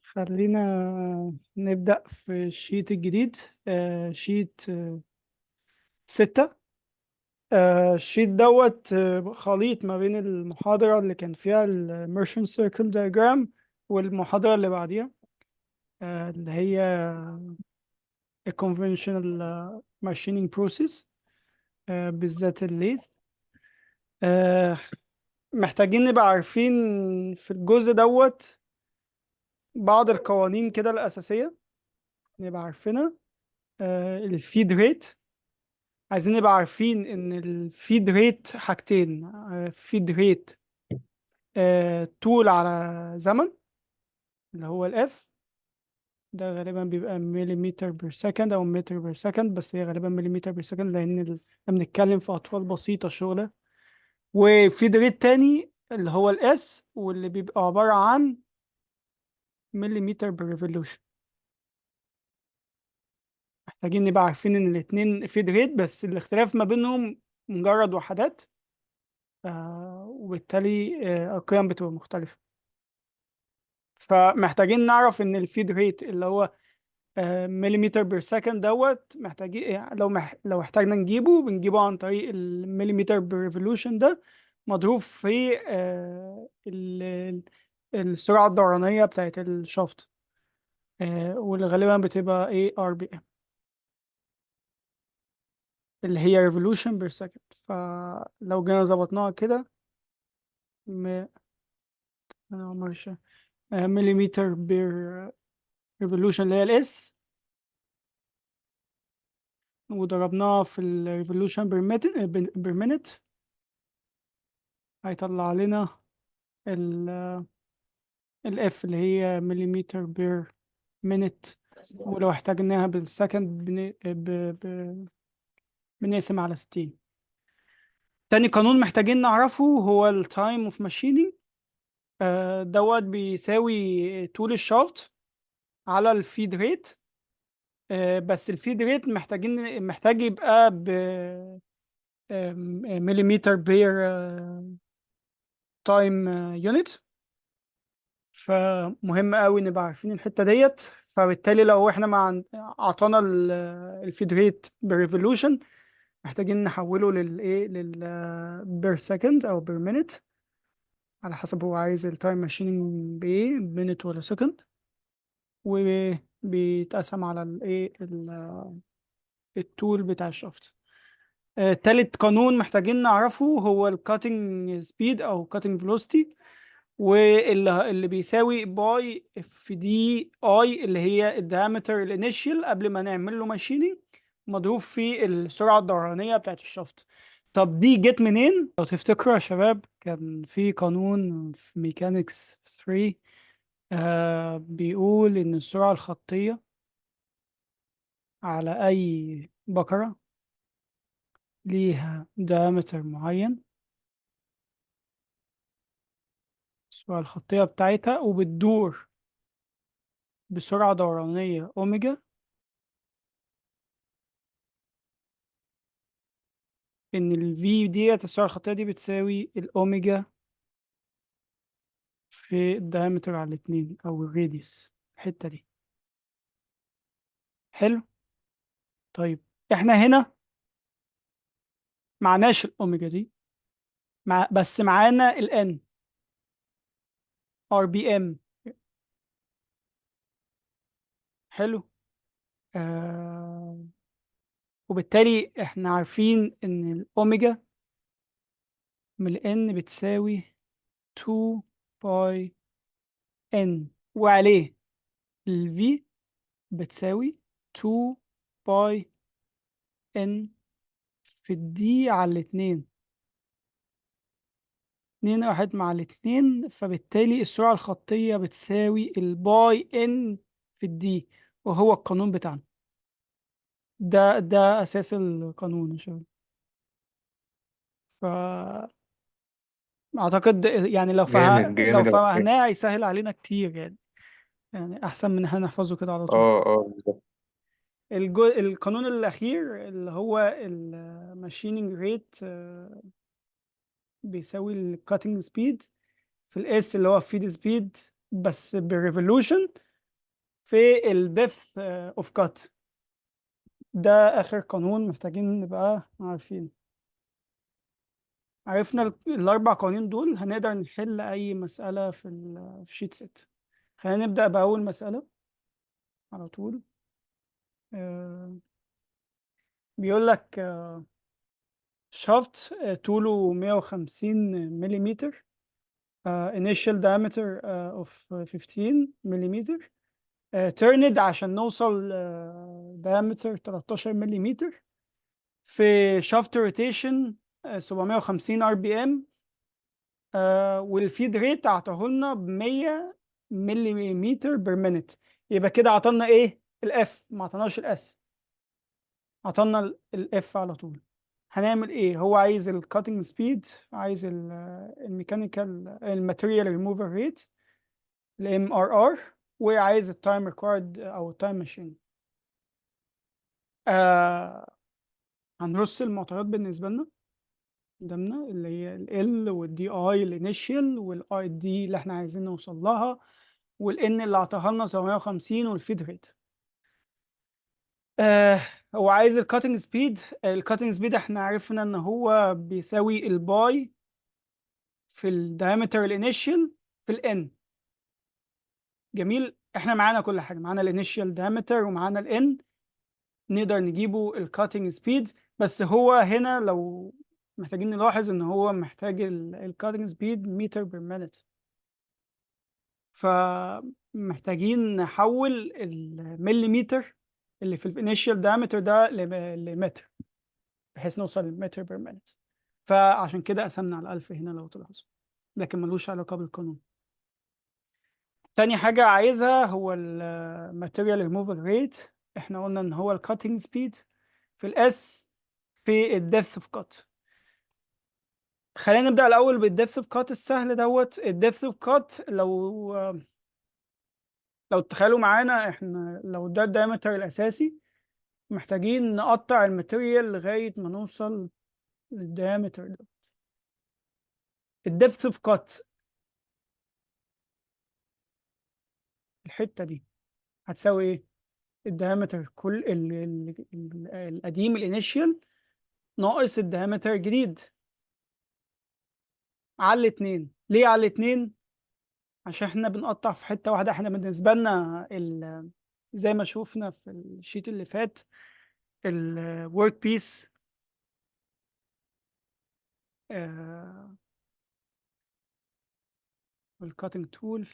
خلينا نبدأ في الشيت الجديد. شيت 6. الشيت دوت خليط ما بين المحاضرة اللي كان فيها الميرشن سيركل diagram والمحاضرة اللي بعديها، اللي هي conventional machining process، بالذات الليث. آه، محتاجين نبقى عارفين في الجزء دوت بعض القوانين كده الأساسية نبقى عارفينها. الفيد ريت، عايزين نبقى عارفين ان الفيد ريت حاجتين. فيد ريت طول على زمن اللي هو الاف، ده غالبا بيبقى مليمتر بير سكند او متر بير سكند، بس هي غالبا مليمتر بير سكند لان احنا بنتكلم في اطوال بسيطه شغله. وفيد ريت تاني اللي هو الاس، واللي بيبقى عباره عن مليمتر بير ريفولوشن. محتاجين نبقى عارفين ان الاتنين فيد ريت، بس الاختلاف ما بينهم مجرد وحدات، وبالتالي القيم بتبقى مختلفة. فمحتاجين نعرف ان الفيد ريت اللي هو مليمتر بير سكند دوت، محتاجين لو احتاجنا نجيبه بنجيبه عن طريق المليمتر بير ريفولوشن ده، مضروب في السرعة الدورانية بتاعت الشافت، واللي غالبا بتبقى ايه ار بي ام، اللي هي ريفولوشن بير سكند. فلو جينا ظبطناها كده م- أنا مش مليمتر بير ريفولوشن اللي هي الاس، وضربناها في الريفولوشن بير مينت، هيطلع لنا الاف اللي هي مليمتر بير مينت. ولو احتاجناها بالسكند بنقسم على 60. تاني قانون محتاجين نعرفه هو التايم اوف ماشينينج. دوت بيساوي طول الشافت على الفيد ريت. بس الفيد ريت محتاج يبقى ب مليمتر بير تايم يونت. فمهم قوي نبقى عارفين الحتة ديت. فبالتالي لو احنا اعطانا الفيد ريت بريفولوشن، محتاجين نحوله للايه بير سكند او بير مينت، على حسب هو عايز التايم ماشينينج بايه، مينت ولا سكند. وبيتقسم على الايه الطول بتاع الشافت. تالت قانون محتاجين نعرفه هو الكاتنج سبيد او كاتنج فيلوسيتي، واللي بيساوي باي في دي اي، اللي هي الديامتر الانيشال قبل ما نعمل له ماشينينج، مضروب في السرعه الدورانيه بتاعت الشافت. طب دي جت منين؟ لو تفتكروا يا شباب، كان في قانون في ميكانيكس 3 بيقول ان السرعه الخطيه على اي بكره ليها diameter معين، السرعة الخطية بتاعتها، وبتدور بسرعة دورانية أوميجا، إن ال V ديت السرعة الخطية دي بتساوي الأوميجا في الدايمتر على الاتنين أو الراديوس الحتة دي. حلو. طيب إحنا هنا معناش الأوميجا دي، بس معانا ال N RPM. حلو. آه وبالتالي إحنا عارفين إن الأوميجا من ال N بتساوي 2 باي N، وعليه ال V بتساوي 2 باي N في الدي على الاتنين. 2 راحت مع الاتنين، فبالتالي السرعة الخطية بتساوي الباي ان في الدي، وهو القانون بتاعنا. ده أساس القانون يا شباب. فأعتقد يعني جامد لو جامد أوي. فهمناه هيسهل علينا كتير يعني أحسن من إن احنا نحفظه كده على طول. اه بالظبط. القانون الأخير اللي هو الماشينينج ريت بيساوي الكاتنج سبيد في الاس اللي هو فيد سبيد بس بالريفولوشن في الديبث اوف كات. ده اخر قانون محتاجين نبقى عارفين. عرفنا الاربع قوانين دول، هنقدر نحل اي مسألة في الشيت سيت. خلينا نبدأ بأول مسألة على طول. آه، بيقول لك شافت طوله 150 ملم، initial diameter of 15 ملم، turned عشان نوصل diameter 13 ملم في شافت روتيشن 750 ار بي ام، والفيد ريت اعطاه لنا ب 100 ملم بير مينت. يبقى كده عطلنا ايه؟ الاف، ما عطلناش الاس، عطلنا الاف على طول. هنعمل ايه؟ هو عايز الكاتنج سبيد، عايز الميكانيكال الماتيريال ريموفر ريت الام ار ار، وعايز التايم ريكورد او التايم ماشين. هنرص المعطيات بالنسبه لنا قدامنا، اللي هي ال والدي اي الانيشال، والاي دي اللي احنا عايزين نوصل لها، والان اللي اعطاها لنا 750، والفيد ريت. آه هو عايز الكاتنج سبيد. الكاتنج سبيد احنا عرفنا ان هو بيساوي الباي في الدايمتر الانيشال في الان. جميل، احنا معانا كل حاجه، معانا الانيشال دايمتر ومعانا الان، نقدر نجيبه الكاتنج سبيد. بس هو هنا لو محتاجين نلاحظ ان هو محتاج الكاتنج سبيد متر بير مينت، فمحتاجين نحول المليمتر اللي في الانيشال دايمتر ده لمتر، بحيث نوصل لمتر بير مينت. فعشان كده قسمنا على 1000 هنا لو تلاحظوا، لكن ملوش علاقة بالقانون. تاني حاجة عايزها هو الماتيريال ريموفال ريت. احنا قلنا ان هو الكاتنج سبيد في الاس في الدبث اوف كات. خلينا نبدأ الأول بالدبث اوف كات السهل دوت. الدبث اوف كات لو تخيلوا معانا، احنا لو ده الدايمتر الأساسي، محتاجين نقطع الماتيريال لغاية ما نوصل للدايمتر ده. الدبث اوف كات الحتة دي هتساوي ايه؟ الدايمتر كل القديم الانيشال ناقص الدايمتر الجديد على الاتنين. ليه على الاتنين؟ عشان احنا بنقطع في حتة واحدة. احنا بالنسبة لنا زي ما شوفنا في الشيت اللي فات، الورك بيس والكاتنج تول،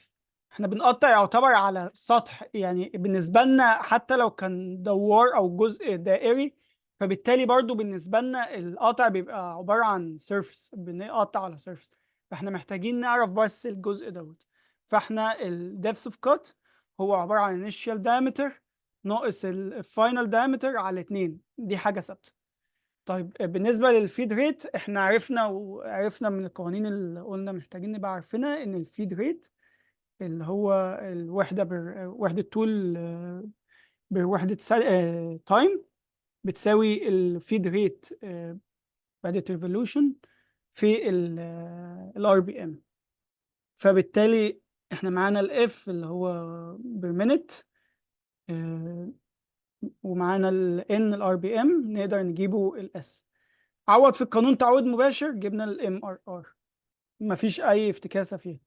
احنا بنقطع يعتبر على سطح. يعني بالنسبة لنا حتى لو كان دوار او جزء دائري، فبالتالي برضو بالنسبة لنا القطع بيبقى عبارة عن سيرفس، بنقطع على سيرفس. فاحنا محتاجين نعرف بس الجزء دوت. فاحنا الدبث اوف كات هو عبارة عن initial diameter ناقص الفاينل diameter على 2. دي حاجة ثابتة. طيب بالنسبة للفيد ريت، احنا عرفنا من القوانين اللي قلنا محتاجين نبقى عارفينها ان الفيد ريت اللي هو الوحدة وحدة طول بوحدة تايم بتساوي الفيد ريت وحدة ريفولوشن في الار بي ام. فبالتالي احنا معانا الاف اللي هو بير مينت، ومعانا الان الار بي ام، نقدر نجيبه الاس. عوض في القانون تعويض مباشر، جبنا الام ار ار، مفيش اي افتكاسة فيها.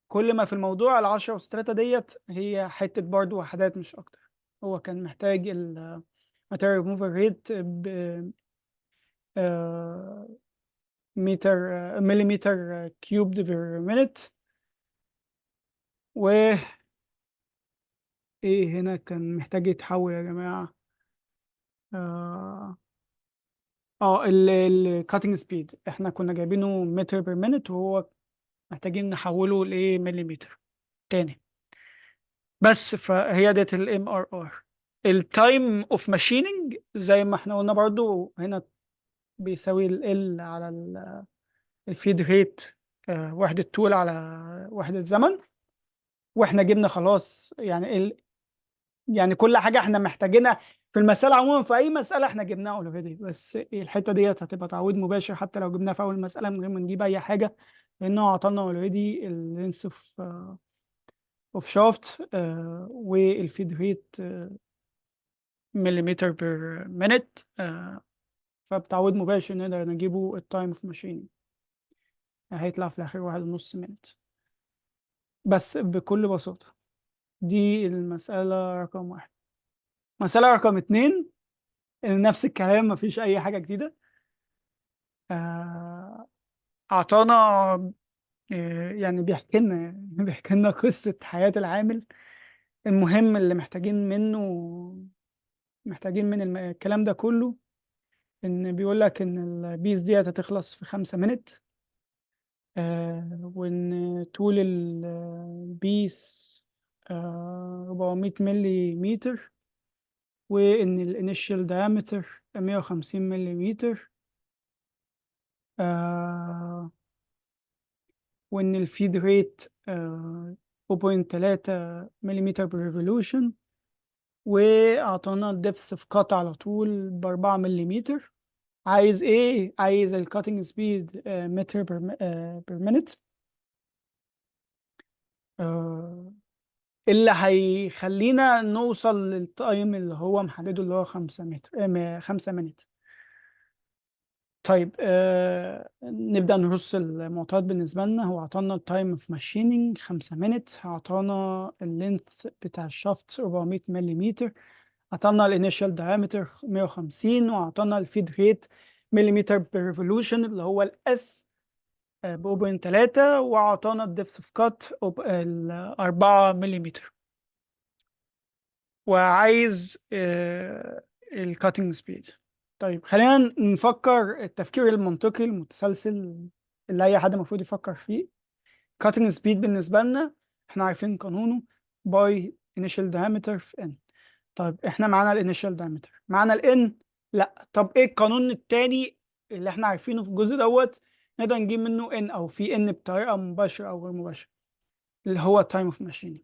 كل ما في الموضوع العشرة أس 3 ديت هي حتة برضو وحدات مش أكتر. هو كان محتاج الماتيريال ريموفر ريت ب متر مليمتر كيوبد بير مينت. و ايه هنا كان محتاج يتحول يا جماعة؟ اه الكاتنج سبيد احنا كنا جايبينه متر بير مينت، وهو محتاجين نحوله لايه؟ مليمتر تاني. بس فهي ديت الام ار ار. التايم اوف ماشيننج زي ما احنا قلنا برضو هنا بيساوي ال على الفيد ريت، وحدة طول على وحدة زمن. واحنا جبنا خلاص يعني يعني كل حاجة احنا محتاجينها في المسألة عموما، في أي مسألة احنا جبناها اوريدي. بس الحتة ديت هتبقى تعويض مباشر حتى لو جبناها في أول مسألة من غير ما نجيب أي حاجة، لأنه عطلنا اوريدي اللينس اوف اوف شافت، والفيد ريت مليمتر بير مينت. فبتعويض مباشر نقدر نجيبه التايم اوف ماشين، هيطلع في الآخر 1.5 مينت. بس بكل بساطة دي المسألة رقم واحد. مسألة رقم اتنين نفس الكلام، مفيش أي حاجة جديدة. آه، أعطانا يعني بيحكي لنا قصة حياة العامل المهم اللي محتاجين من الكلام ده كله. إن بيقول لك إن البيس دي هتخلص في 5 مينت، وإن طول البيس 400 ملي متر، وإن الانيشال دايمتر 150 ملي متر، وإن الفيد ريت 0.3 مليمتر بير ريفولوشن، وأعطانا الدبث في قط على طول ب4 مليمتر. عايز إيه؟ عايز الكاتنج سبيد متر بير مينت، اللي هيخلينا نوصل للتايم اللي هو محدده، اللي هو 5 متر 5 مينت. طيب نبدأ نرص المعطيات بالنسبة لنا. هو عطانا التايم في ماشينينج 5 مينت، عطانا اللينث بتاع الشافت 400 مليمتر، عطانا الانيشال دايمتر 150، وعطانا الفيد ريت مليمتر بير ريفولوشن اللي هو الاس ب 0.3، وعطانا الدبس اوف كات 4 مليمتر، وعايز الكاتنج سبيد. طيب خلينا نفكر التفكير المنطقي المتسلسل اللي اي حد المفروض يفكر فيه. كاتنج سبيد بالنسبه لنا احنا عارفين قانونه باي initial diameter في n. طيب احنا معانا الانيشال diameter، معانا الان. لا، طب ايه القانون التاني اللي احنا عارفينه في الجزء دوت نقدر نجيب منه n او في n بطريقه مباشره او غير مباشره، اللي هو time of machining.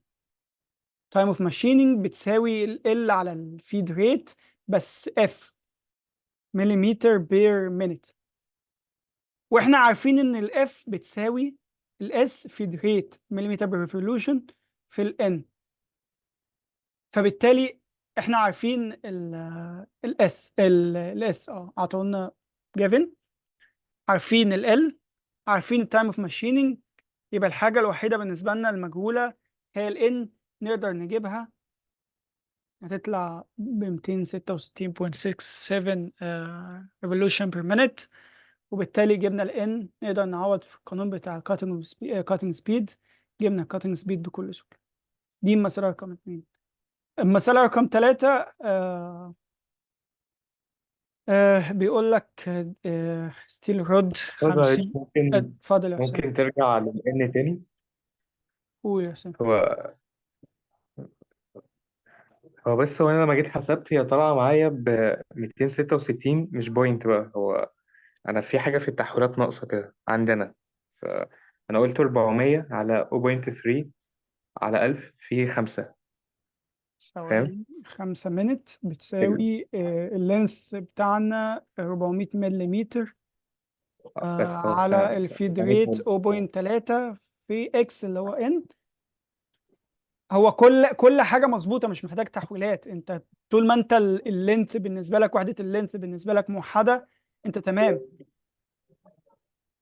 تايم اوف ماشينينج بتساوي ال على الفيد ريت، بس اف مليمتر بير مينيت، واحنا عارفين ان الاف بتساوي الاس فيد ريت مليمتر بير ريفولوشن في الان. فبالتالي احنا عارفين الاس اعطونا جيفن، عارفين ال، عارفين التايم اوف ماشينينج. يبقى الحاجه الوحيده بالنسبه لنا المجهوله هي الان، نقدر نجيبها هتطلع ب 266.67 revolution per minute. وبالتالي جبنا ال n، نقدر نعوض في القانون بتاع cutting speed، جبنا cutting speed بكل سهولة. دي المسألة رقم 2. المسألة رقم 3 بيقول لك ستيل رود برضه معلش 50. ممكن اتفضل يا حسام. ممكن ترجع للN تاني. قول يا حسام. هو بس انا لما جيت حسبت هي طالعه معايا ب 266 مش بوينت بقى. هو انا في حاجه في التحويلات ناقصه كده عندنا، فانا قلت 400 على 0.3 على 1000 في 5. فاهم؟ ثواني. 5 مينت بتساوي اللينث بتاعنا 400 مليمتر بس خلاص على الفيد ريت 0.3 في اكس اللي هو ان. هو كل حاجه مظبوطه، مش محتاج تحويلات. انت طول ما انت اللينث بالنسبه لك، وحده اللينث بالنسبه لك موحده، انت تمام.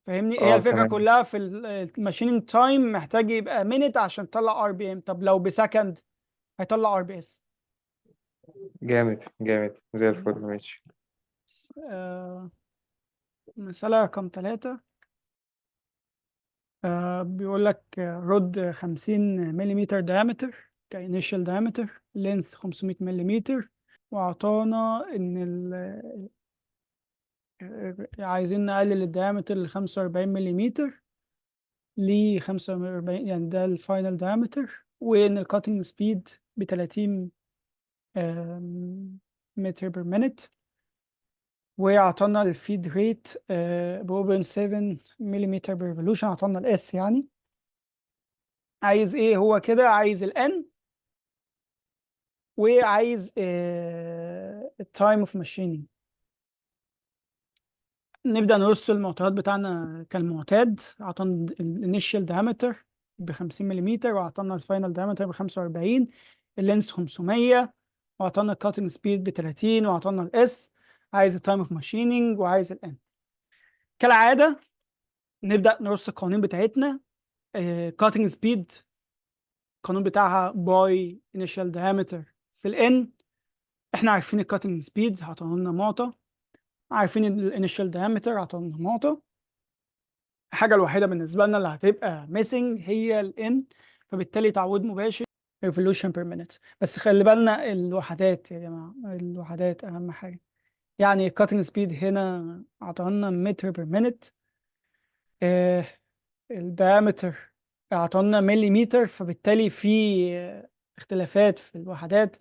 فاهمني؟ هي اه الفكره تمام. كلها في الماشينينج تايم محتاج يبقى مينت عشان تطلع ار بي ام. طب لو بسكند هيطلع ار بي اس. جامد جامد زي الفل ماشي. مسألة رقم 3 بيقول لك رود 50 مليمتر diameter كإنيشال diameter، لينث 500 مليمتر، وأعطانا إن عايزين نقلل الديامتر ل 45 مليمتر ل 45، يعني ده الفاينل diameter، وإن الكاتنج سبيد ب 30 متر بير مينت، وأعطانا الفيد ريت ب 0.7 مليمتر بير ريفولوشن. أعطانا الإس يعني. عايز ايه هو كده؟ عايز الان، وعايز التايم اوف ماشينينج. نبدأ نرص المعطيات بتاعنا كالمعتاد. عطانا الانيشال diameter ب 50 ملم، وأعطانا الفاينل دايمتر ب 45، اللينس 500، وأعطانا الكاتنج سبيد ب 30، وأعطانا الإس. عايز التايم اوف ماشينينج، وعايز الان. كالعادة نبدأ نرص القوانين بتاعتنا. كاتنج سبيد القانون بتاعها باي initial diameter في الان. احنا عارفين الكاتنج سبيد هتعطونا لنا معطى، عارفين الانيشال diameter هتعطونا لنا معطى. الحاجة الوحيدة بالنسبة لنا اللي هتبقى missing هي الان، فبالتالي تعويض مباشر revolution per minute. بس خلي بالنا الوحدات يا جماعة، الوحدات أهم حاجة. يعني الكاتنج سبيد هنا عطانا متر بير مينت، الدايمتر اعطانا مليمتر، فبالتالي في اختلافات في الوحدات،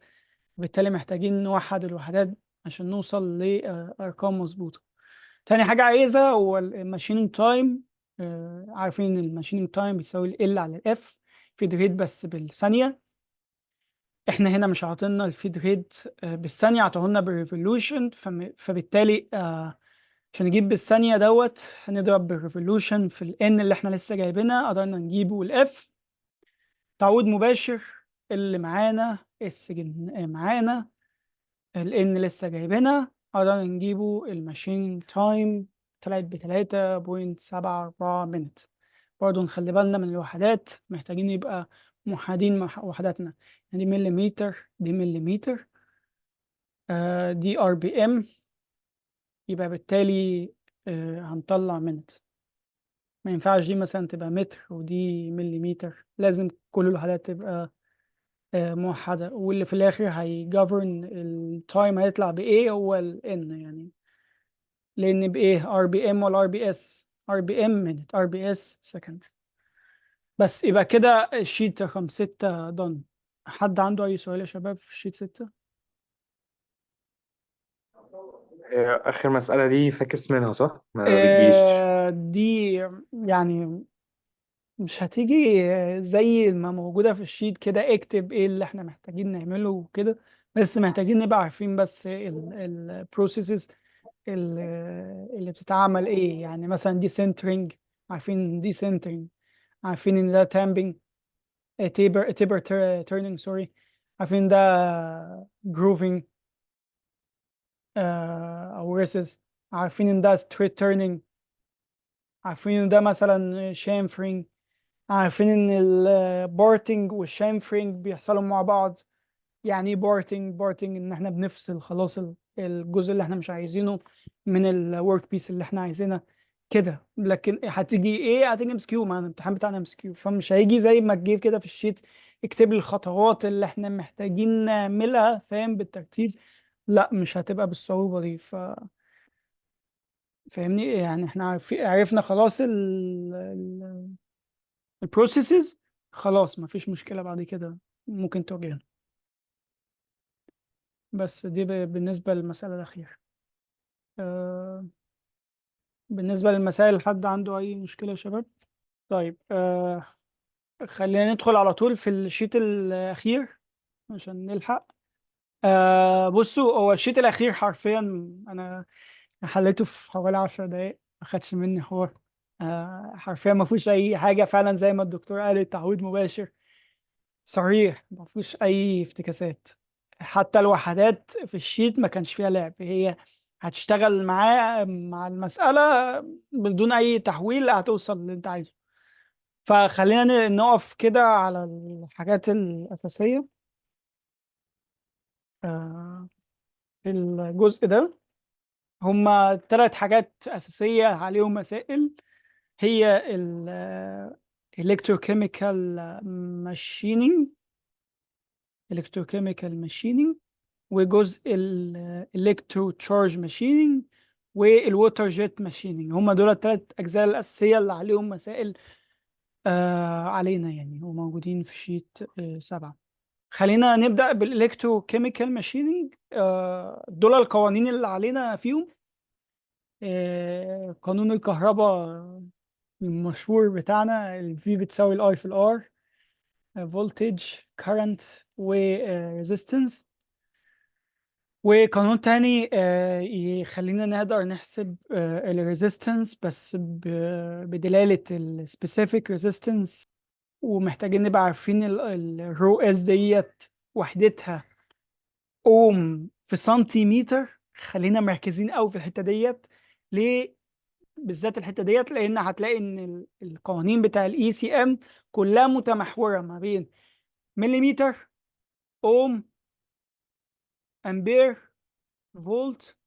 وبالتالي محتاجين نوحد الوحدات عشان نوصل لأرقام مظبوطة. تاني حاجة عايزها هو الماشينينج تايم. عارفين ان الماشينينج تايم بيساوي ال على الاف فيد ريت بس بالثانية. احنا هنا مش عاطينا الفيد ريت بالثانية، عطاهولنا بالريفولوشن، فبالتالي عشان نجيب بالثانية هنضرب بالريفولوشن في الان اللي احنا لسه جايبينها، قدرنا نجيبه الاف. تعويض مباشر اللي معانا معانا الان لسه جايبينها، قدرنا نجيبه الماشين تايم، طلعت ب 3.74 منت. برضه نخلي بالنا من الوحدات، محتاجين يبقى موحدين مع وحداتنا. يعني دي مليمتر، دي مليمتر، دي ار بي ام، يبقى بالتالي هنطلع منت. ما ينفعش دي مثلا تبقى متر ودي مليمتر، لازم كل الوحدات تبقى موحدة. واللي في الآخر هيجافرن التايم هيطلع بإيه هو ال N يعني، لأن بإيه ار بي ام ولا ار بي اس، ار بي ام minute، ار بي اس سكند. بس يبقى كده الشيت رقم 6 done. حد عنده أي سؤال يا شباب في الشيت 6؟ آخر مسألة دي فاكس منها صح؟ ما بتجيش. دي يعني مش هتيجي زي ما موجودة في الشيت كده، اكتب ايه اللي احنا محتاجين نعمله وكده. بس محتاجين نبقى عارفين بس البروسيسز اللي بتتعمل ايه. يعني مثلا دي سنترنج، عارفين دي سنترنج، عارفين ان ده تامبنج، تيبر تيرنينج سوري، عارفين ده جروفينج او ريسز، عارفين ان ده ستريت تيرنينج، عارفين ان ده مثلا شامفرينج، عارفين ان البارتنج والشامفرينج بيحصلوا مع بعض. يعني ايه بارتنج؟ بارتنج ان احنا بنفصل خلاص الجزء اللي احنا مش عايزينه من الورك بيس اللي احنا عايزينها كده. لكن هتيجي ايه؟ هتيجي ام اس كيو، مع الامتحان بتاعنا ام اس كيو، فمش هيجي زي ما تجيب كده في الشيت اكتب لي الخطوات اللي احنا محتاجين نعملها فاهم بالترتيب. لا مش هتبقى بالصعوبة دي. فاهمني؟ يعني احنا عرفنا خلاص البروسيسز، خلاص مفيش مشكلة بعد كده ممكن تواجهنا. بس دي بالنسبة للمسألة الأخيرة. آه بالنسبة للمسائل، حد عنده أي مشكلة يا شباب؟ طيب خلينا ندخل على طول في الشيت الأخير عشان نلحق. بصوا، هو الشيت الأخير حرفيا أنا حليته في حوالي 10 دقايق، ما خدش مني حوار. حرفيا ما فيهوش أي حاجة، فعلا زي ما الدكتور قال التعويض مباشر صريح، ما فيهوش اي افتكاسات. حتى الوحدات في الشيت ما كانش فيها لعب، هي هتشتغل معاه مع المسألة بدون اي تحويل هتوصل اللي انت عايزه. فخلينا نقف كده على الحاجات الأساسية آه، في الجزء ده. هما 3 حاجات أساسية عليهم مسائل، هي ال electrochemical machining، electrochemical machining، وجزء الالكترو تشارج ماشينينج، والووتر جيت ماشينينج. هم دول ال3 أجزاء الأساسية اللي عليهم مسائل علينا، يعني وموجودين في شيت 7. خلينا نبدأ بالالكترو كيميكال ماشينينج. دول القوانين اللي علينا فيهم. قانون الكهرباء المشهور بتاعنا، ال V بتساوي ال I في ال R، voltage current و resistance. وقانون تاني يخلينا نقدر نحسب الريزيستنس بس بدلالة السبيسيفيك ريزيستنس ومحتاجين نبقى عارفين الرو اس ديت وحدتها اوم في سنتيمتر. خلينا مركزين قوي في الحته ديت. ليه بالذات الحته ديت؟ لان هتلاقي ان القوانين بتاع الاي سي ام كلها متمحوره ما بين مليمتر، اوم، امبير، فولت،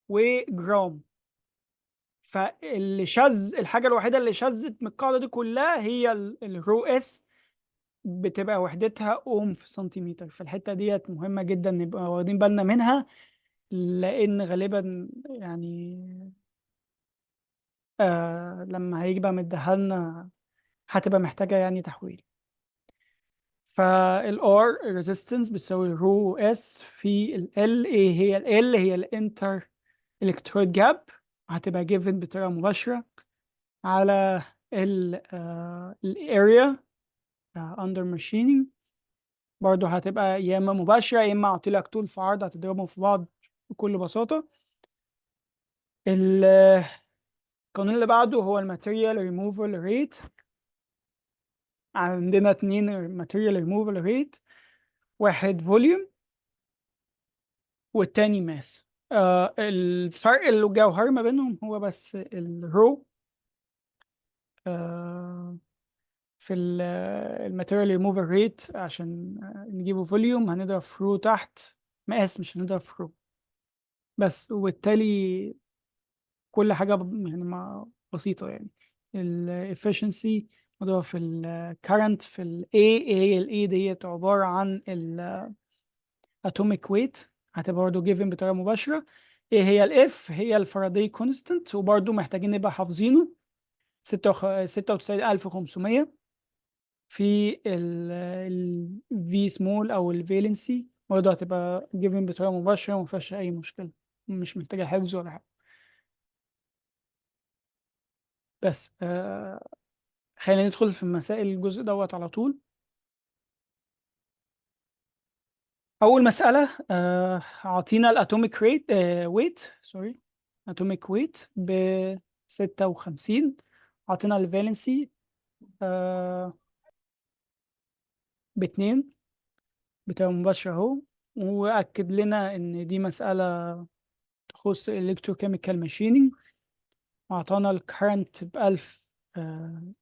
وجرام. فاللي شذ، الحاجه الوحيده اللي شذت من القاعده دي كلها هي الرو اس، بتبقى وحدتها اوم في سنتيمتر. فالحته ديت مهمه جدا نبقى واخدين بالنا منها، لان غالبا يعني لما هيبقى مديها لنا هتبقى محتاجه يعني تحويل. فالار ريزيستنس بتساوي رو اس في ال. ايه هي ال؟ هي الانتر الكترود جاب، هتبقى جيفن بطريقه مباشره على الاريا اندر ماشينينج. برضه هتبقى يا اما مباشره يا اما اعطي لك طول في عرض هتضربهم في بعض بكل بساطه. القانون اللي بعده هو الماتيريال ريموفال ريت. عندنا اتنين ماتيريال ريموفال ريت، واحد فوليوم والتاني ماس. الفرق الجوهري ما بينهم هو بس الرو. آه في الماتيريال ريموفال ريت عشان نجيبه فوليوم هنضرب في رو تحت مقاس، مش هنضرب في رو بس. وبالتالي كل حاجة يعني ما بسيطة يعني. ال efficiency مضروبة في ال current في ال A. هي ال A ديت عبارة عن ال atomic weight، هتبقى برضه given بطريقة مباشرة. ايه هي ال F؟ هي الفاراداي كونستانت، وبرضه محتاجين نبقى حافظينه 96500 في ال V small أو ال valency، برضه هتبقى given بطريقة مباشرة ومفيهاش أي مشكلة، مش محتاجة حفظ ولا حاجة. بس خلينا ندخل في مسائل الجزء دوت على طول. أول مسألة أعطينا الأتوميك ريت ويت، سوري، أتوميك ويت ب 56. أعطينا الفالنسي باتنين بتبقى مباشرة أهو. وأكد لنا إن دي مسألة تخص الإلكتروكيميكال ماشينينج. أعطانا الكرنت ب1000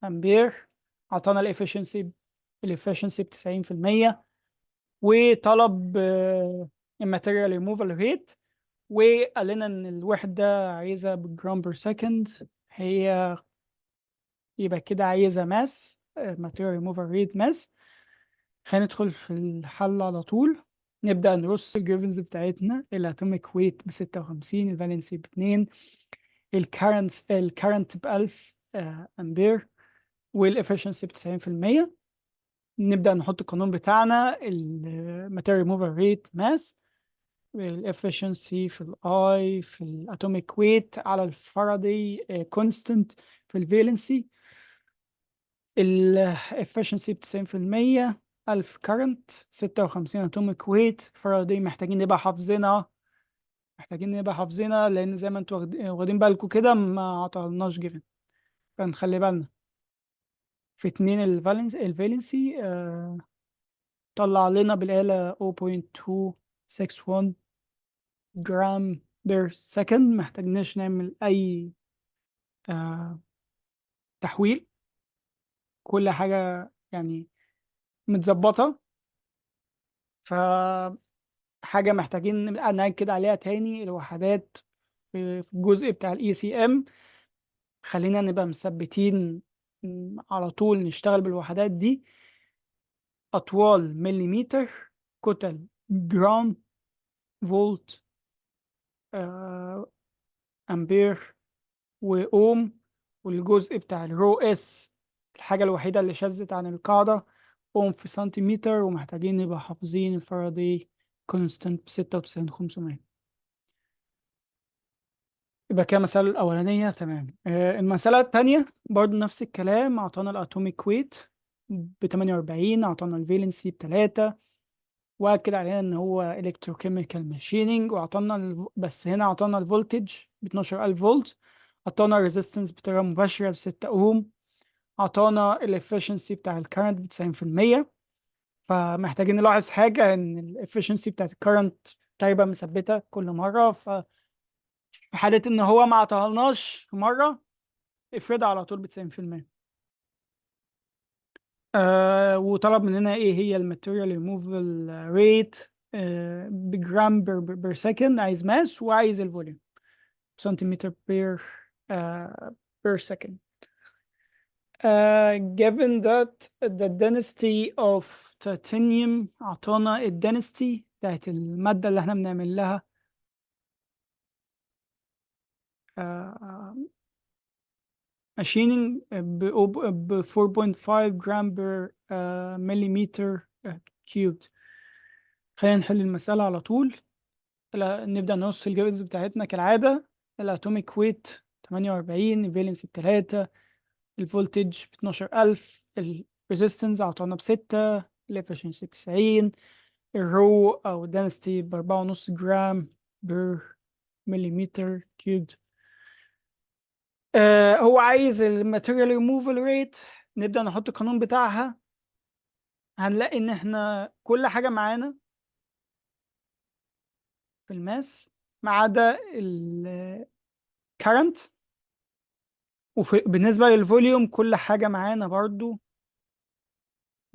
أمبير. أعطانا الإفشنسي ب90%. وطلب الماتيريال ريموفال ريت، وقال لنا ان الوحده عايزه بالجرام بير سكند. هي يبقى كده عايزه ماس، ماتيريال ريموفال ريت ماس. خلينا ندخل في الحل على طول. نبدأ نرص الجيفنز بتاعتنا. الاتوميك ويت ب56، الفالنسي ب2، الكارنت ب1000 امبير، والافشنسي ب90%. نبدأ نحط القانون بتاعنا. الماتيريال ريموفال ريت ماس، الافشنسي في الاي في الاتوميك ويت على الفاراداي كونستنت في الفالنسي. الافشنسي ب 90%، 1000 كارنت، 56 اتوميك ويت. فاراداي محتاجين نبقى حافظينها، محتاجين نبقى حافظينها لان زي ما انتوا واخدين بالكم كده ما عطلناش جيفن. فنخلي بالنا في اتنين الفالنسي طلع لنا بالآلة 0.261 جرام بير سكند. محتاجناش نعمل أي آه تحويل، كل حاجة يعني متظبطة. فحاجة محتاجين نأكد عليها تاني، الوحدات في الجزء بتاع الاي سي ام خلينا نبقى مثبتين على طول نشتغل بالوحدات دي. أطوال مليمتر، كتل جرام، فولت، أمبير، وأوم. والجزء بتاع الرو اس الحاجة الوحيدة اللي شذت عن القاعدة أوم في سنتيمتر. ومحتاجين نبقى حافظين الفاراداي كونستانت ب96,500. يبقى كده المسألة الأولانية تمام. المسألة التانية برضو نفس الكلام. أعطانا الأتوميك ويت ب48، أعطانا الفالنسي ب3، وأكد علينا إن هو إلكتروكيميكال ماشينينج. وأعطانا بس هنا أعطانا الفولتج ب 12,000 فولت. أعطانا الريزيستنس بطريقة مباشرة ب6 أوم. عطانا الافشنسي بتاع الكرنت ب 90%. فمحتاجين نلاحظ حاجة، ان الافشنسي بتاعت الكرنت تقريبا مثبتة كل مرة. ففي حالة ان هو ما عطاهالناش في مرة، افرضها على طول ب 90%. وطلب مننا ايه هي الماتيريال ريموفال ريت بجرام بير سكند. عايز ماس وعايز الفوليوم سنتيمتر بير سكند. Given that the density of titanium، أعطانا ال density بتاعت المادة اللي احنا بنعمل لها machining ب 4.5 جرام بير مليمتر كيوب. خلينا نحل المسألة على طول. نبدأ نرص الجيفنز بتاعتنا كالعادة. الأتوميك ويت 48، الفالنسي ب3، الفولتج ب12000، الريزيستنس أعطانا ب6، الافشنسي ب90، الرو أو density ب4.5 جرام بير مليمتر كيوب. هو عايز الماتيريال ريموفال ريت. نبدأ نحط القانون بتاعها. هنلاقي إن إحنا كل حاجة معانا في الماس ما عدا الكرنت. بالنسبة للفوليوم كل حاجة معانا برضو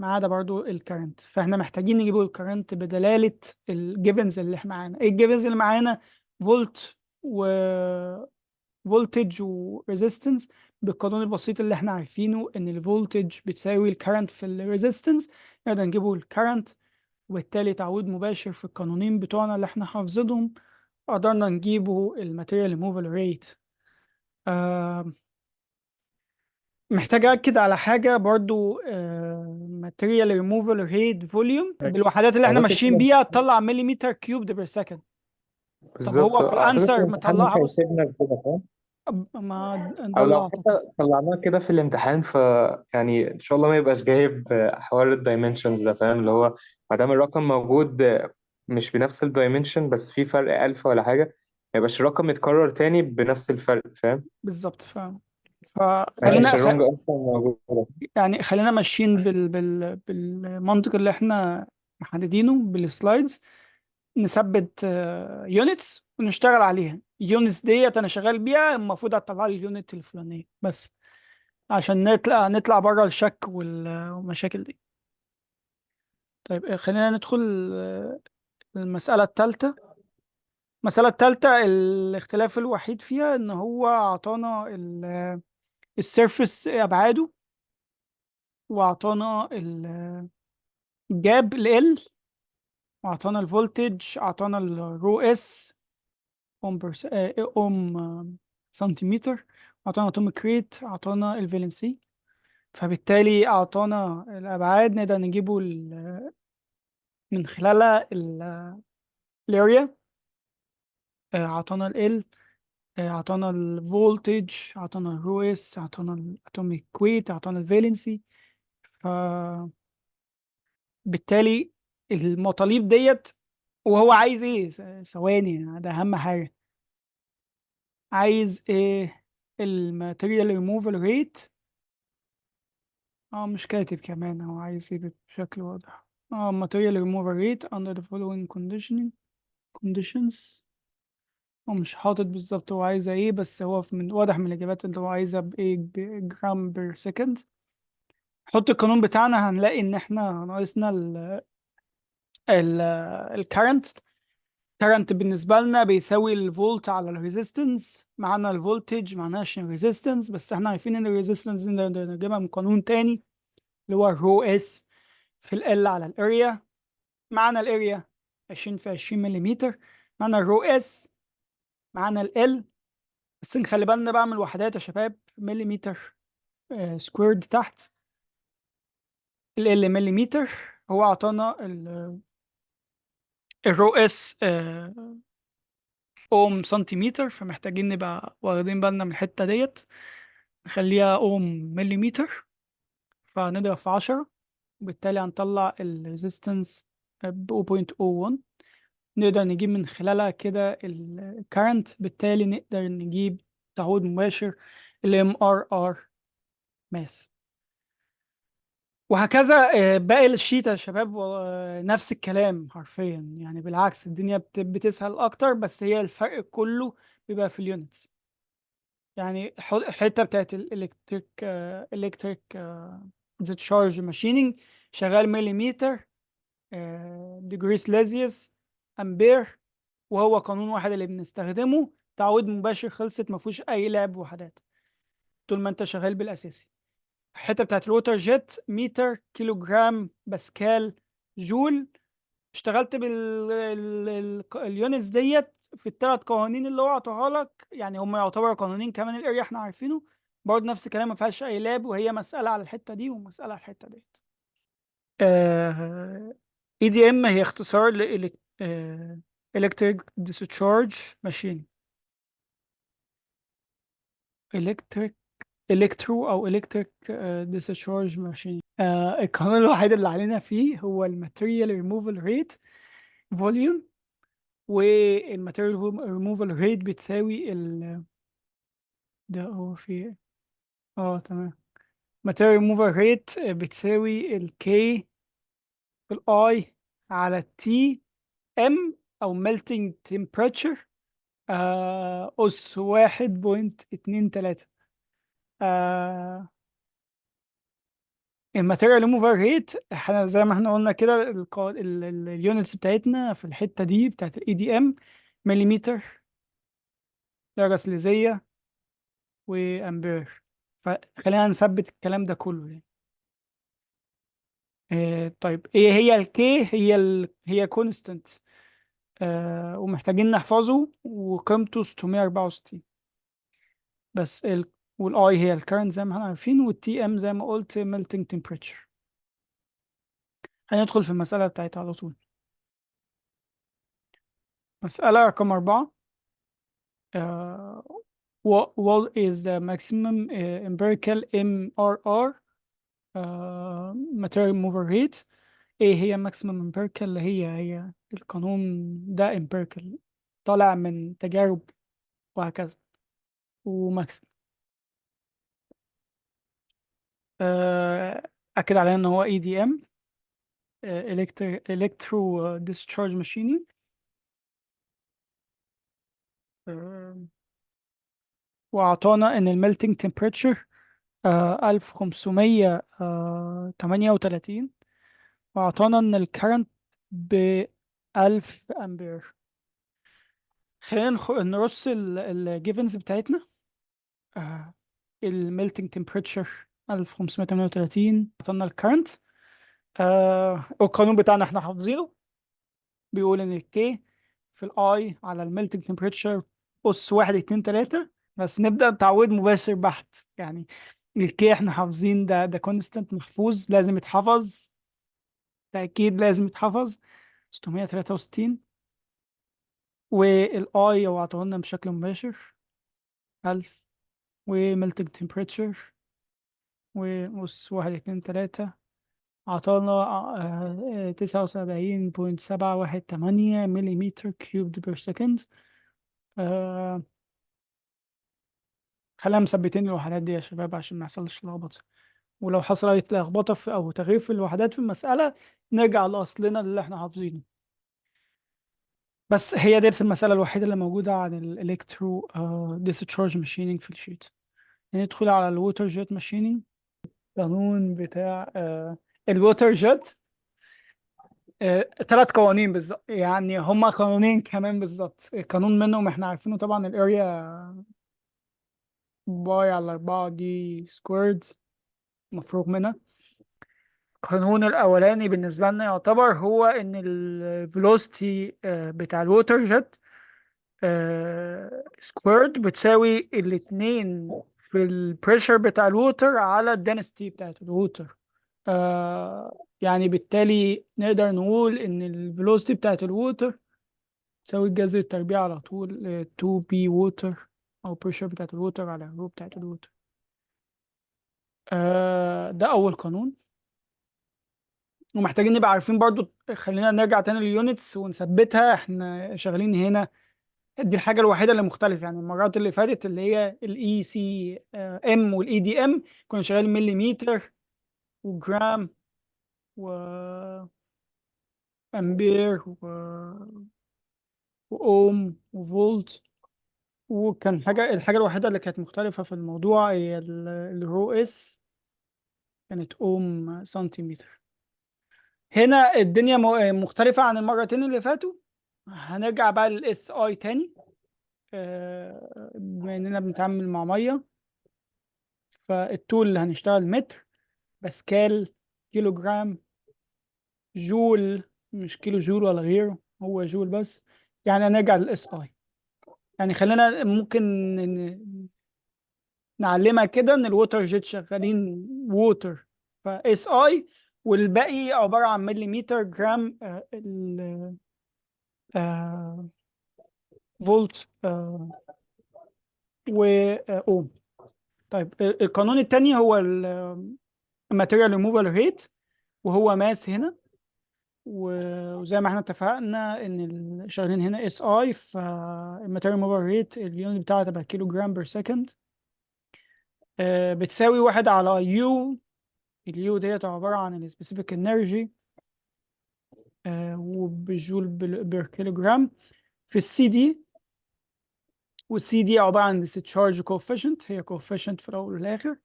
ما عدا برضو الكرنت. فاحنا محتاجين نجيبوا الكرنت بدلالة الجيفنز اللي احنا معانا. ايه الجيفنز اللي معانا؟ فولت و فولتج وريزيستنس. بالقانون البسيط اللي احنا عارفينه ان الفولتج بتساوي الكرنت في الريزيستنس، نقدر نجيبوا الكرنت. وبالتالي تعويض مباشر في القانونين بتوعنا اللي احنا حافظينهم قدرنا نجيبه الماتيريال ريموفال ريت. محتاج أكد على حاجة برضو. material removal rate volume بالوحدات اللي احنا أعتقد ماشيين بيها تطلع مليمتر كيوب بير سكند. طب بالظبط، هو في أعتقد الأنسر الامتحان مش مطلعها بس. هيسيبنا كده، فاهم؟ ما ده او اللي لو أعتقد. حتى طلعناه كده في الامتحان، يعني ان شاء الله ما يبقاش جايب حوار الدايمنشنز ده، فاهم؟ اللي هو ما دام الرقم موجود مش بنفس الدايمنشن، بس في فرق ألف ولا حاجة، ما يبقاش الرقم يتكرر تاني بنفس الفرق، فاهم؟ بالظبط فاهم. ما يبقاش فخلينا الرونج اصلا موجود. يعني خلينا ماشيين بالمنطق اللي احنا محددينه بالسلايدز. نثبت يونتس ونشتغل عليها. اليونتس ديت انا شغال بيها، المفروض هتطلع لي اليونت الفلانيه بس، عشان نطلع بره الشك والمشاكل دي. طيب خلينا ندخل المسألة الثالثة. المسألة الثالثة الاختلاف الوحيد فيها ان هو اعطانا السيرفس ابعاده، واعطانا الجاب ال، واعطانا الفولتج، اعطانا الرو اس اوم اوم سنتيمتر، اعطانا اتوميك ريت، اعطانا الفالنسي. فبالتالي اعطانا الابعاد نقدر نجيبه من خلالها الاريا. اعطانا ال، اعطانا الفولتج، اعطانا الرو اس، اعطانا الاتوميك ويت، اعطانا الفالنسي. فبالتالي المطالب ديت. وهو عايز ايه؟ ثواني، ده اهم حاجه. عايز ايه؟ الماتيريال ريموفال ريت. اه مش كاتب كمان هو عايز ايه بشكل واضح. material removal rate under the following conditions. هو مش حاطط بالظبط هو عايزة ايه، بس هو من واضح من الإجابات اللي هو عايزها بإيه، بجرام بير سكند. حط القانون بتاعنا هنلاقي إن احنا ناقصنا ال الكرنت. current بالنسبة لنا بيساوي الفولت على الريزيستنس. معانا الفولتج معناش الريزيستنس، بس احنا عارفين ان الريزيستنس نقدر نجيبها من قانون تاني اللي هو الرو اس في ال على الاريا. معانا الاريا 20 في 20 مليمتر. معانا الرو اس، معانا ال. بس نخلي بالنا بقى من الوحدات يا شباب. مليمتر سكويرد تحت، ال مليمتر. هو اعطانا الرو اس اوم سنتيمتر، فمحتاجين نبقى واخدين بالنا من الحتة ديت. نخليها اوم مليمتر، فنضرب في 10. وبالتالي هنطلع الريزيستنس ب 0.01. نقدر نجيب من خلالها كده الكارنت. بالتالي نقدر نجيب تعويض مباشر ال MRR ماس. وهكذا باقي الشيت يا شباب، نفس الكلام حرفيا، يعني بالعكس الدنيا بتسهل اكتر، بس هي الفرق كله بيبقى في اليونتس. يعني الحته بتاعت الالكتريك ديسشارج ماشينينج شغال مليمتر، ديجري سليزيوس، امبير، وهو قانون واحد اللي بنستخدمه، تعويض مباشر، خلصت، ما فيهوش اي لعب وحدات طول ما انت شغال بالاساسي. الحته بتاعت الووتر جيت متر، كيلو جرام، باسكال، جول. اشتغلت اليونتس ديت في الثلاث قوانين اللي هو عطاها لك، يعني هم يعتبروا قانونين كمان الاريا احنا عارفينه، برضه نفس الكلام ما فيهاش اي لاب، وهي مساله على الحته دي ومساله على الحته ديت. اي دي ام هي اختصار ل الكتريك ديسشارج ماشين. الكتريك الكترو او الكتريك ديسشارج ماشين. القانون الوحيد اللي علينا فيه هو الماتيريال ريموفال ريت فوليوم، والماتيريال ريموفال ريت بتساوي ده هو في تمام. ماتيريال ريموفال ريت بتساوي الكي في الاي على التي ام، او melting temperature، أس 1.23. آه الماتيريال ريموفال ريت، احنا زي ما احنا قلنا كده اليونتس بتاعتنا في الحتة دي بتاعت الاي دي ام، مليمتر، درجة سليزية، وامبير. فخلينا نثبت الكلام ده كله يعني. طيب ايه هي الكي؟ هي كونستانت، ومحتاجين نحفظه، وقيمته 664 بس. والاي هي الكرنت زي ما احنا عارفين، والتي ام زي ما قلت melting temperature. هندخل في المسألة بتاعتها على طول. مسألة رقم 4. uh, what is the maximum empirical MRR material mover rate؟ ايه هي maximum empirical؟ اللي هي القانون ده empirical، طالع من تجارب وهكذا، وماكسيمم. أكد علينا إن هو EDM، Electro Discharge Machining. آه، وأعطانا إن الميلتنج temperature 1538، وأعطانا إن الكرنت ب 1000 أمبير. خلينا نرص الجيفنز بتاعتنا. الميلتنج temperature 1538، أعطانا الكرنت. والقانون بتاعنا احنا حافظينه، بيقول ان الكي في الاي على الميلتنج تمبريتشر اس 1.2 3. بس نبدأ تعويض مباشر بحت يعني. الكي احنا حافظين، ده كونستانت محفوظ لازم يتحفظ، ده اكيد لازم يتحفظ، 663. والاي هو عطولنا بشكل مباشر 1000، وميلتنج تمبريتشر، وأس 1.2 3، عطانا 79.718 مليمتر كيوبد بير سكند. خلينا مثبتين الوحدات دي يا شباب عشان ما يحصلش لخبطة، ولو حصل أي لخبطة في أو تغيير في الوحدات في المسألة نرجع لأصلنا اللي احنا حافظينه. بس هي ديت المسألة الوحيدة اللي موجودة عن الإلكترو ديسشارج ماشينينج في الشيت. ندخل على الووتر جيت ماشينينج. القانون بتاع الووتر جيت، 3 قوانين بالظبط، يعني هما قانونين كمان بالظبط. قانون منهم احنا عارفينه طبعا، الاريا باي على 4 دي سكويرد، مفروغ منها. القانون الأولاني بالنسبة لنا يعتبر هو إن الفيلوسيتي بتاع الووتر جيت سكويرد بتساوي الاتنين في البريشر بتاع الووتر على الدنسيتي بتاعت الووتر. يعني بالتالي نقدر نقول إن الفيلوسيتي بتاعت الووتر تساوي الجذر التربيع على طول 2 بي ووتر، أو بريشر بتاعت الووتر على الرو بتاعت الووتر. ده أول قانون. ومحتاجين نبقى عارفين برضو، خلينا نرجع تاني لليونتس ونثبتها احنا شغالين هنا. دي الحاجة الوحيدة اللي مختلفة، يعني المرات اللي فاتت اللي هي الاي سي ام والاي دي ام كنا شغالين مليمتر وجرام وأمبير وأوم وفولت. وكان الحاجة الوحيدة اللي كانت مختلفة في الموضوع هي الرو اس كانت أوم سنتيمتر. هنا الدنيا مختلفة عن المرتين اللي فاتوا. هنرجع بقى للاس اي تاني. بما اننا بنتعامل مع ميه، فالطول اللي هنشتغل متر، باسكال، كيلو جرام، جول، مش كيلو جول ولا غيره، هو جول بس. يعني هنرجع للاس اي. يعني خلينا ممكن نعلمها كده ان الووتر جيت شغالين ووتر فاس اي، والباقي عبارة عن مليمتر، جرام، فولت، واوم. طيب القانون التاني هو الماتيريال ريموفال ريت، وهو ماس هنا. وزي ما احنا اتفقنا ان شغالين هنا اس اي، فالماتيريال ريموفال ريت اليونت بتاعها تبقى كيلو جرام بير سكند. بتساوي 1/U. اليو ديت عبارة عن السبيسيفيك انرجي وبالجول بير كيلو جرام في السي دي. والسي دي عبارة عن discharge coefficient، هي coefficient في الأول والآخر.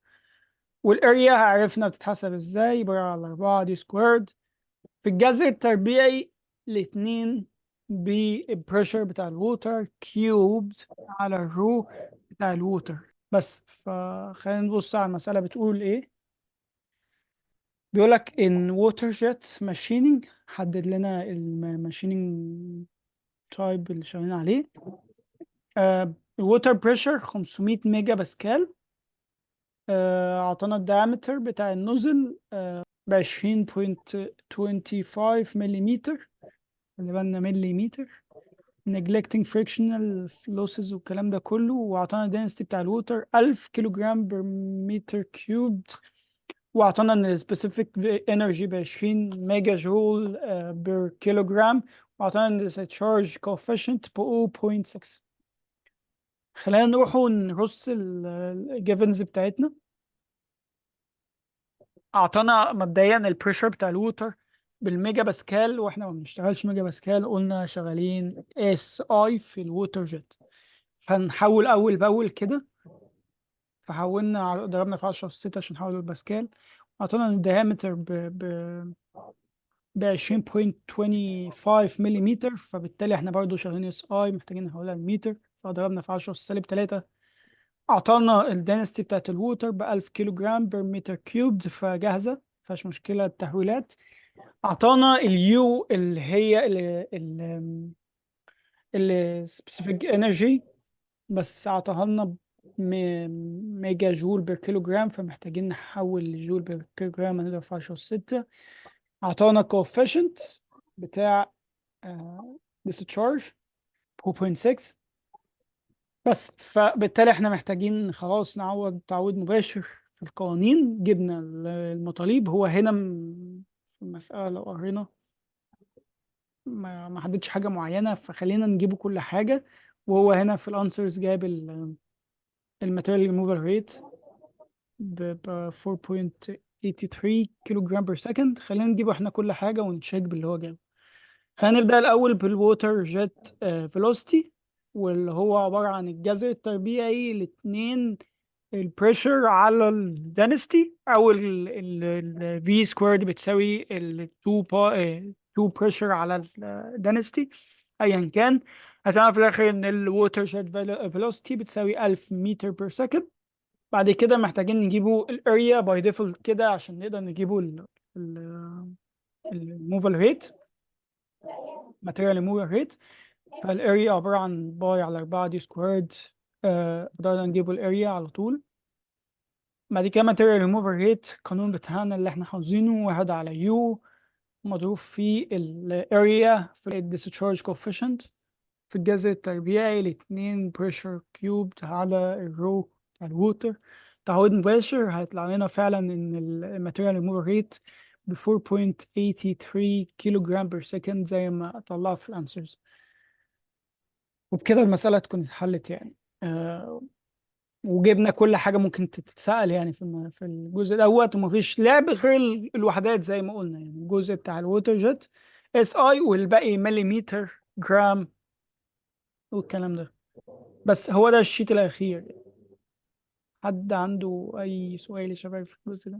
والاريا عرفنا بتتحسب ازاي، عبارة على 4 دي سكويرد في الجذر التربيعي الاتنين بالبريشر بتاع الووتر كيوبد على الرو بتاع الووتر بس. فخلينا نبص على المسألة بتقول ايه. بيقولك ان ووتر جيت ماشينينج، حدد لنا الماشينينج تايب اللي شغالين عليه. الووتر بريشر 500 ميجا باسكال. اعطانا الدايمتر بتاع النوزل ب20.25 مليمتر، اللي بالنا مليمتر. neglecting frictional losses والكلام ده كله. واعطانا density بتاع الووتر 1000 كيلو جرام بر متر كيوبد. واعطانا ان specific energy ب 20 ميجا جول بر كيلو جرام. واعطانا ان discharge coefficient ب 0.6. خلينا نروح ونرص الجيفنز بتاعتنا. اعطانا مبدئيا البريشر بتاع الووتر بالميجا باسكال، واحنا ما بنشتغلش ميجا باسكال، قلنا شغالين اس اي في الووتر جيت. فنحول اول باول كده. فحولنا ضربنا في 10 في 6 عشان نحول الباسكال. اعطانا الديامتر ب 20.25 مليمتر، فبالتالي احنا برضو شغالين اس اي محتاجين نحولها لمتر، فضربنا في 10 سالب 3. اعطانا الدنستي بتاعت الووتر ب 1000 كيلو جرام بر متر كيوبد، فجاهزه مفيهاش مشكله التحويلات. اعطانا اليو اللي هي السبيسيفيك انرجي، بس اعطاها لنا ميجا جول بر كيلو جرام، فمحتاجين نحول لجول بر كيلو جرام هنضرب في 10 6. اعطانا كوفيشنت بتاع discharge 4.6 بس. فبالتالي احنا محتاجين خلاص نعوض تعويض مباشر في القوانين. جبنا المطالب. هو هنا في المسألة لو قرينا ما حددش حاجة معينة، فخلينا نجيبه كل حاجة. وهو هنا في الانسرز جاب الماتيريال ريموفال ريت ب 4.83 كيلو جرام بير سكند. خلينا نجيبه احنا كل حاجة ونتشيك باللي هو جابه. خلينا نبدأ الأول بالووتر جيت فيلوسيتي، واللي هو عبارة عن الجذر التربيعي الاتنين البريشر على الدنستي، أو ال V سكويرد بتساوي ال 2 بريشر على الدنستي أيا كان. هتعرف في الآخر إن الووتر جيت فيلوسيتي بتساوي 1000 متر بير سكند. بعد كده محتاجين نجيبه الاريا باي ديفولت كده عشان نقدر نجيبه الموفال ريت، ماتيريال موفال ريت. فالاريا عبارة عن باي على 4 دي سكويرد. قدرنا نجيبه الاريا على طول. بعد كده ماتيريال ريموفر ريت، القانون بتاعنا اللي احنا حافظينه 1/U مضروب في الاريا في الديسشارج كوفيشنت في الجذر التربيعي الاتنين بريشر كيوب على الرو بتاع الووتر. تعويض مباشر هيطلع لنا فعلا ان الماتيريال ريموفر ريت ب 4.83 كيلو جرام بير سكند زي ما طلع في الانسرز. وبكده المسألة تكون اتحلت يعني. وجبنا كل حاجة ممكن تتسأل يعني في الجزء دوت، ومفيش لعب غير الوحدات زي ما قلنا، يعني الجزء بتاع الووتر جيت اس اي، والباقي مليمتر جرام والكلام ده. بس هو ده الشيت الأخير. حد عنده أي سؤال يا شباب في الجزء ده؟